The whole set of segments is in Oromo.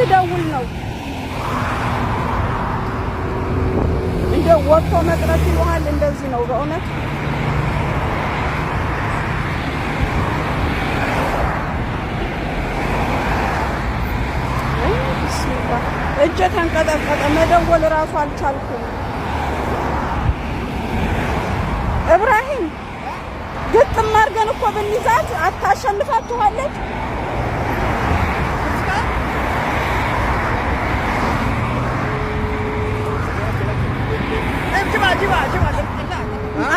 ልደውል ነው እንደ ወጥቶ መቅረት ይሆናል እንደዚህ ነው በእውነት እጄ ተንቀጠቀጠ መደወል ራሱ አልቻልኩም ኢብራሂም ግጥም አድርገን እኮ ብንይዛት አታሸንፋችኋለች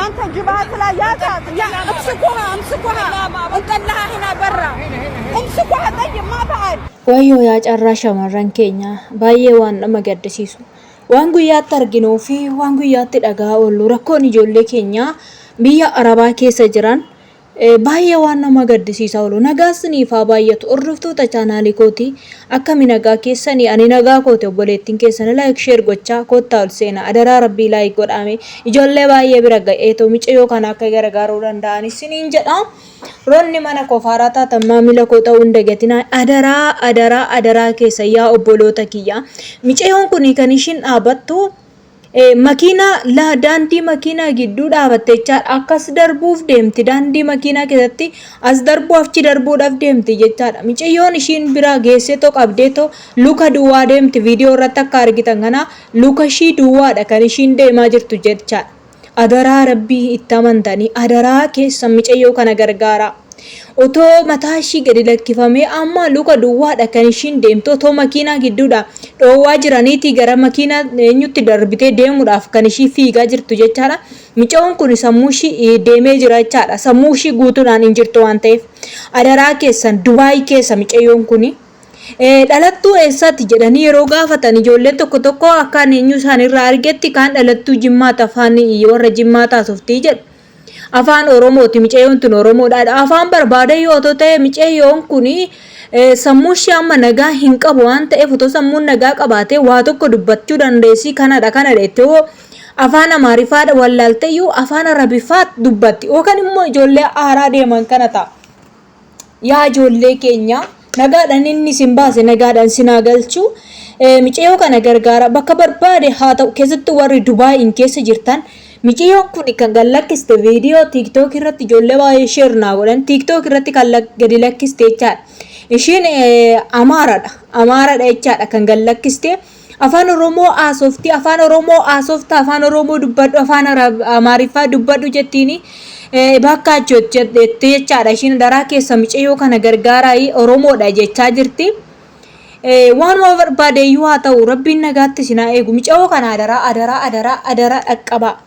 አንተ ጅባት ላይ ያዛት امسكوها انقلها هنا برا امسكوها طيب ما بعد ወዮ ያጨራሻ መረን ኬኛ ባዬ ዋን መገደሲሱ waan guyyaatti arginuu fi waan guyyaatti dhagaa oollu rakkoon ijoollee keenya biyya arabaa keessa jiran baay'ee waan nama gaddisiisaa oolu nagaasniif haa baay'atu hordoftoota chaanaalii kooti akkami nagaa keessanii ani nagaa koote obboleettiin keessan laayik sheer gochaa koottaa ol seenaa adaraa rabbii laayik godhame ijoollee baay'ee bira ga'eetoo micciyoo kana akka gargaaruu danda'an isiniin jedha ronni mana kofaara taatan maamila koo ta'uu hin dagatinaa adaraa keessa yaa obboloota kiyya micciyoon kun kan ishiin dhaabattu makina la daandii makina gidduu dhaabattecha akkas darbuuf deemti daandii makina keessatti as darbuuf chi darbuudhaaf deemti jechaadha micciyoon ishiin bira geesseetoo qabdeetoo luka duwwaa deemti viidiyoo irratti akka argitan kana luka ishii duwwaadha kan ishiin deemaa jirtu jechaadha adaraa rabbii itti amantanii adaraa keessa micciyoo kana gargaara otoo mataa ishii gadi lakkifamee amma luka duwwaadha kan ishiin deemtu otoo makiinaa gidduudha dhoowwaa jiraniiti gara makiinaa eenyutti darbitee deemuudhaaf kan ishii fiigaa jirtu jechaadha micciyoon kun sammuu ishii deemee jira jechaadha sammuu ishii guutuudhaan hin jirtu waan ta'eef adaraa keessan Dubaay keessa micciyoon kun dhalattuu eessaatti jedhanii yeroo gaafatan ijoolleen tokko akka eenyu isaanirraa argetti kaan dhalattuu Jimmaata afaan warra Jimmaataa softii jedhu afaan Oromooti micciyoon tun Oromoodha afaan barbaade yoo ta'e micciyoon kun sammuu ishee amma nagaa hin qabu waan ta'eef otoo sammuun nagaa qabaate waa tokko dubbachuu dandeessi kanadha jettee afaan Amaariffaa wallaalteeyyuu afaan Arabiffaa dubbatti yookaan immoo ijoollee haaraa deeman kana ta'a yaa ijoollee keenya nagaadhaan inni sin baase nagaadhaan sinaa galchu micciyoo kana gargaara bakka barbaade haa ta'u keessatti warri Dubaayin keessa jirtan micciyoon kun kan gallakkiste viidiyoo TikTok irratti ijoollee baay'ee share naa godhan TikTok irratti kan gadi lakkiste jechaadha ishiin Amaaraadha jechaadha kan gallakkiste afaan Oromoo afaan Oromoo dubbadhu afaan Amaariffaa dubbadhu jettiini bakka jettee jechaadha ishiin daraa keessa micciyoo kana gargaaraa Oromoodha jechaa jirti waan barbaadeeyyuu haa ta'u rabbiin nagaatti sinaa eegu micciyoo kana adaraa dhaqqaba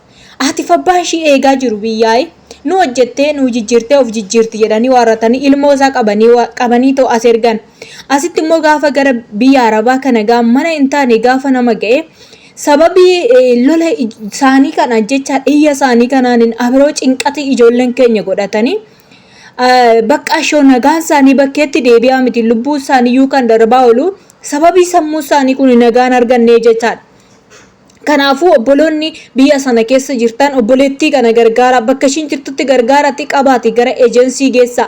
ati fabbaan ishii eegaa jiru biyyaa'e nu hojjettee nu jijjiirtee of jijjiirti jedhanii warratanii ilmoo isaa qabanii too as ergan asitti immoo gaafa gara biyya arabaa kana mana hin taane gaafa nama ga'e sababii lola isaanii kana jecha iyya isaanii kanaan abiroo cinqati ijoolleen keenya godhatanii bakka ashoo nagaan isaanii bakkeetti deebi'aa miti lubbuu isaaniiyyuu kan darbaa oolu sababii sammuu isaanii kun nagaan arganne jechaadha kanaafuu obboloonni biyya sana keessa jirtan obboleettii kana gargaara bakka ishiin jirtutti gargaaratti qabaati gara eejensii geessa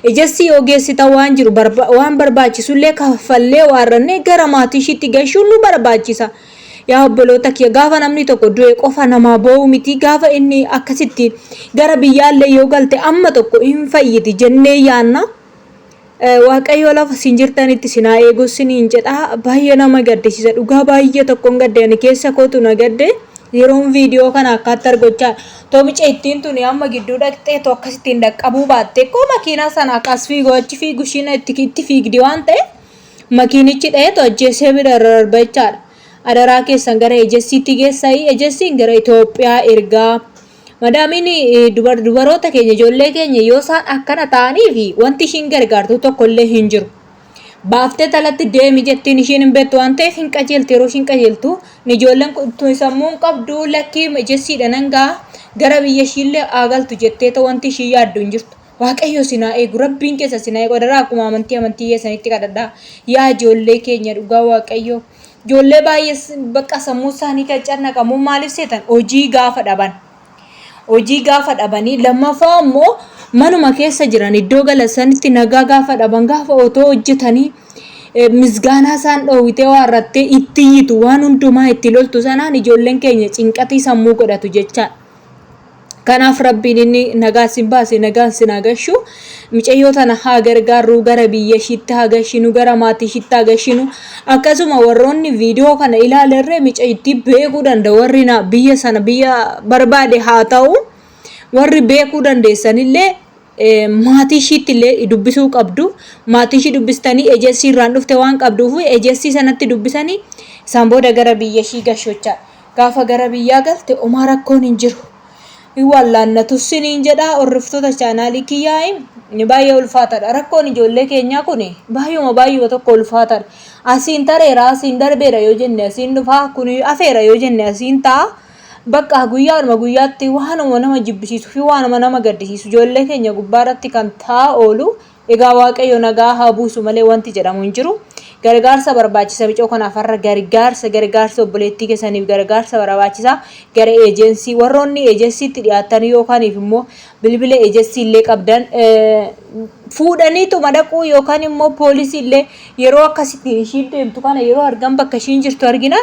eejensii yoo geessita waan jiru waan barbaachisullee kaffallee waarranne gara maatii ishiitti geessuun nu barbaachisa yaa obboloota kiyya gaafa namni tokko du'e qofa namaa boo'u miti gaafa inni akkasitti gara biyyaallee yoo galte amma tokko hin fayyiti jennee yaanna waaqayyo lafa sin jirtanitti sinaa eeguu siniin jedha baay'ee nama gaddisiisa dhugaa baay'ee tokkoon gaddeen keessa kootu na gadde yeroon viidiyoo kana akkatti argochaa toomicha ittiin tuni amma gidduu dhaqxee akkasittiin dhaqqabuu baatte koo makiinaa sana akkas fiigoo achi fiigu shiina itti fiigdi waan ta'e makiinichi dha'ee ajjeesee bira darba jechaadha adaraa keessan gara ejensiitti geessaa ejensiin gara Itoophiyaa ergaa Madamiin dubaroota keenya ijoollee keenya yoo isaan akkana ta'anii fi wanti ishiin gargaartu tokkollee hin jiru. Baaftee talatti deemi jettiin ishiin hin beektu waan ta'eef hin qajeeltu yeroo ishiin qajeeltu ijoolleen sammuu hin qabdu lakkii ejensiidha nangaa gara biyya ishiillee aagaltu jettee wanti ishiin yaaddu hin jirtu. Waaqayyo sinaa eegu rabbiin keessa sinaa eegu adaraa akkuma amantii keessanitti kadhadhaa yaa ijoollee keenya dhugaa waaqayyo ijoollee baay'ee bakka sammuu isaanii kan cannaqamu maaliif seetan hojii gaafa dhaban. Hojii gaafa dhabanii lammaffaa immoo manuma keessa jiran iddoo galasanitti nagaa gaafa dhaban gaafa otoo hojjetanii misgaanaa isaan dhoowwitee waarrattee itti yitu waan hundumaa itti loltu sanaan ijoolleen keenya cinqatii sammuu godhatu jecha. Kanaaf rabbiin inni nagaa sin baase nagaa sin agashu micayyoo tana haa gargaarru gara biyya ishiitti haa gashinu gara maatii ishiitti haa gashinu akkasuma warroonni viidiyoo kana ilaalerree micayyittii beekuu danda'u warri biyya sana biyya barbaade haa ta'u warri beekuu dandeessanillee maatii ishiitti illee dubbisuu qabdu maatii ishii dubbistanii ejensi irraan dhufte waan qabduuf ejensi sanatti dubbisanii isaan booda gara biyya ishii gashochaa gaafa gara biyyaa galte homaa rakkoon hin jiru. Iwallanatu siniin jedha hordoftoota chaanaalii kiyyaa ni baay'ee ulfaataadha rakkoon ijoollee keenyaa kun baay'uma tokko ulfaataadha asiin tareera asiin darbeera yoo jenne asiin dhufaa kun afeera yoo jenne asiin ta'a bakka guyyaadhuma guyyaatti waanuma nama jibbisiisuu fi waanuma nama gaddisiisu ijoollee keenya gubbaarratti kan ta'a oolu egaa waaqayyo nagaa haa buusu malee wanti jedhamu hin jiru. Gargaarsa barbaachisa bicoo kanaaf har'a gargaarsa obboleettii keessaniif gargaarsa barbaachisa gara eejensii warroonni eejensiitti dhiyaatan yookaaniif immoo bilbila eejensii illee qabdan fuudhaniitu madaquu yookaan immoo poolisii illee yeroo akkasitti ishiin deemtu kana yeroo argan bakka ishiin jirtu argina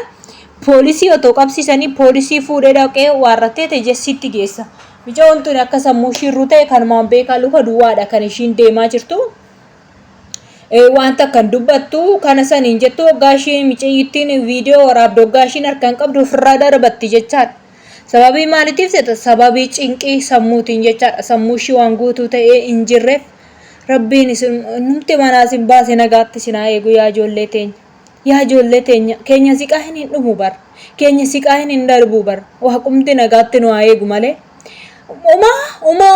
poolisii otoo qabsiisanii poolisii fuudhee dhaqee waarrattee eejensiitti geessa bicoo wantoonni akka sammuu shirru ta'e kanumaan beekaa luka duwwaadha kan ishiin deemaa jirtu. Wanta kan dubbattu kana saniin jettu hoggaashiin micayyittiin viidiyoo waraabdu hoggaashiin harkaan qabdu ofirraa darbatti jechaadha. Sababii maaliitiif jedha sababii cinqii sammuutiin jechaadha. Sammuu ishii waan guutuu ta'ee hin jirreef rabbiin numti manaa sin baase nagaatti sinaa eegu yaa ijoollee teenya. Yaa ijoollee teenya keenya siqaa hin dhumu bar. Keenya siqaa hin darbu bar. Waaqumti nagaatti nu haa eegu malee.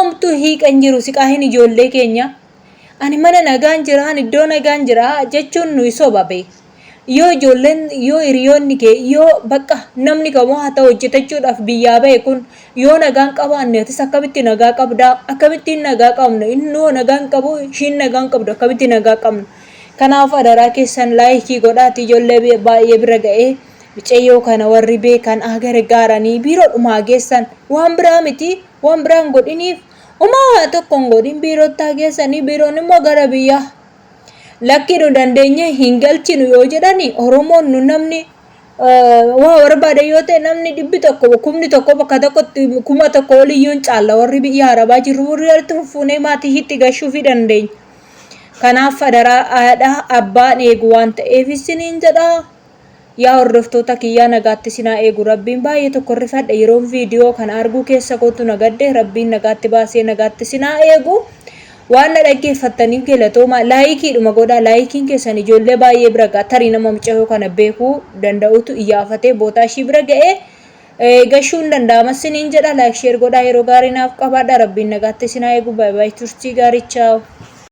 Umtuu hiiqan jiru siqaa hin ijoollee keenya. Ani mana nagaan jira ani iddoo nagaan jira jechuun nu sobabe yoo ijoolleen yoo hiriyoonni kee yoo bakka namni kamuu haa ta'u hojjetachuudhaaf biyyaa bahe kun yoo nagaan qabaanneetis akkamitti nagaa qabda akkamittiin nagaa qabna innoo nagaan qabu ishiin nagaan qabdu akkamitti nagaa qabna kanaaf adaraa keessan laayikii godhaati ijoollee baay'ee bira ga'ee micayyoo kana warri beekan gargaaranii biiroodhuma geessan waan biraa miti waan biraan godhiniif Uma tokkoon godhin biirottaa keessanii biiroon immoo gara biyyaa lakki nu dandeenye hin galchinu yoo jedhani Oromoon nu namni waa barbaade yoo ta'e namni 100 kumni tokko bakka tokkotti 1000 oliyyuun caalla warri biyya Arabaa jiru warri walitti fuunee maatii itti gashuu fi dandeenya. Kanaaf adaraa haadha abbaan eegu waan ta'eef isiniin jedha. Yaa hordoftoota kiyyaa nagaatti sinaa eegu rabbiin baay'ee tokko rifadha yeroo viidiyoo kana arguu keessa kootu nagadde rabbiin nagaatti baasee nagaatti sinaa eegu waan na dhaggeeffattaniif galatooma laayikiidhuma godhaa laayikiin keessan ijoollee baay'ee bira ga'a tarii nama mucayyoo kana beekuu danda'utu iyyaafatee bootaa ishii bira ga'ee gashuun danda'ama siniin jedha laayik sheer godhaa yeroo gaarii naaf qabaadha rabbiin nagaatti sinaa eegu baay'ee turtii gaarii chaawu.